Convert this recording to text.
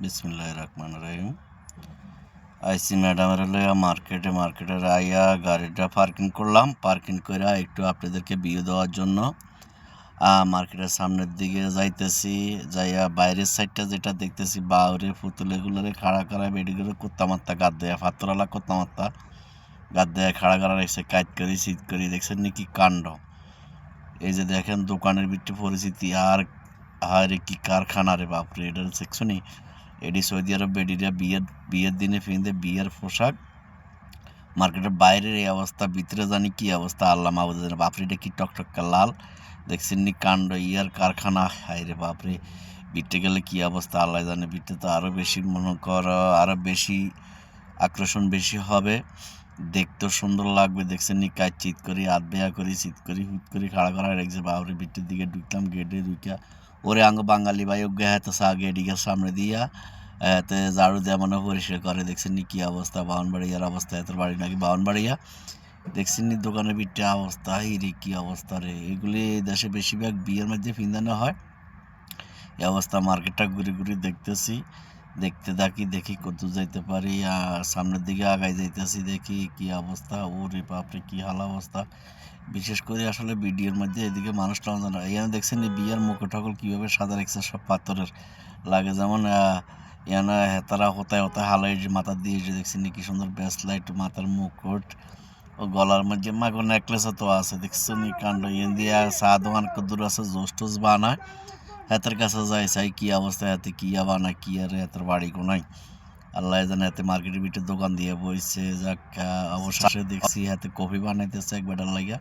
বিসমিল্লাহির রহমানির রহিম। আইসি ম্যাডামের মার্কেটের আইয়া গাড়িটা পার্কিং করলাম। পার্কিং করে একটু আপনাদেরকে ভিউ দেওয়ার জন্য মার্কেটের সামনের দিকে যাইতেছি। যাইয়া বাইরের সাইডটা যেটা দেখতেছি বাউরে পুতুলেগুলোরে খাড়া করা বেডিগুলো কুত্তামাত্তা গাদ দেয়া ফাতরালা কুত্তামাত্তা গাদ দেয়া খাড়া করা রেখেছে কাজ করি শীত করি দেখছেন নাকি কাণ্ড। এই যে দেখেন দোকানের ভিতরে পরিস্থিতি আর আরে কি কারখানা রে বাপরে, এটা দেখছনি এডি সৌদি আরব বেডিরা বিয়ের দিনে ফিনতে বিয়ের পোশাক। মার্কেটের বাইরের এই অবস্থা, ভিতরে জানি কি অবস্থা আল্লাহ মাহবুদ জানে। বাপরে এটা কি টকটকা লাল দেখছেন নি কাণ্ড, ইয়ার কারখানা। হায় রে বাপরে, বিটে গেলে কি অবস্থা আল্লাহ জানে। বিটে তো আরও বেশি মনে কর, আরও বেশি আকর্ষণ বেশি হবে, দেখতেও সুন্দর লাগবে। দেখছেন নি কাজ চিত করি হাত বেয়া করি চিত করি হুট করি খাড়া করা রেখেছে বাপরে। বিটের দিকে ঢুকলাম, গেটে ঢুকা ওরে আঙ্গ বাঙালি ভাই ওগে হ্যাঁ তো গেডিকের সামনে দিয়া এতে ঝাড়ু দেওয়া মনে পরিষ্কার করে। দেখছেন নি কি অবস্থা বাহনবাড়িয়ার অবস্থা, এত বাড়ি নাকি বাহনবাড়িয়া। দেখছেন নি দোকানের বিটে অবস্থা, এই রে কি অবস্থা রে। এগুলি দেশে বেশিরভাগ বিয়ের মধ্যে ফিন্দানো হয়। এই অবস্থা মার্কেটটা ঘুরে ঘুরে দেখতেছি, দেখতে থাকি দেখি কত যাইতে পারি। সামনের দিকে আগাই যাইতেছি, দেখি কি অবস্থা। ওরে বাপরে কি হাল অবস্থা। বিশেষ করে আসলে ভিডিওর মধ্যে এদিকে মানুষ টানা না। এখানে দেখছেন এই বিয়ার মুকুট ঠাকুর কীভাবে সাদা রেখেছে, সব পাথরের লাগে। যেমন এখানে হেতারা হতায় হতায় হালাই মাথা দিয়ে যে দেখছেন কি সুন্দর ব্রেসলাইট, মাথার মুকুট ও গলার মধ্যে মাগো নেকলেসও তো আছে। দেখছেন কাণ্ড। এন দিয়ে চা দোকান কদ্দুর আছে, জোস টোস বানায়। হাতের কাছে যায় চাই কি অবস্থা, হাতে কি বানায় কি আর হাতের বাড়ি কোনায় আল্লাহ জানে। হাতে মার্কেটের ভিতরে দোকান দিয়ে বইছে। যাক অবশেষে দেখছি হাতে কফি বানাইতেছে এক বেটার লাগিয়া।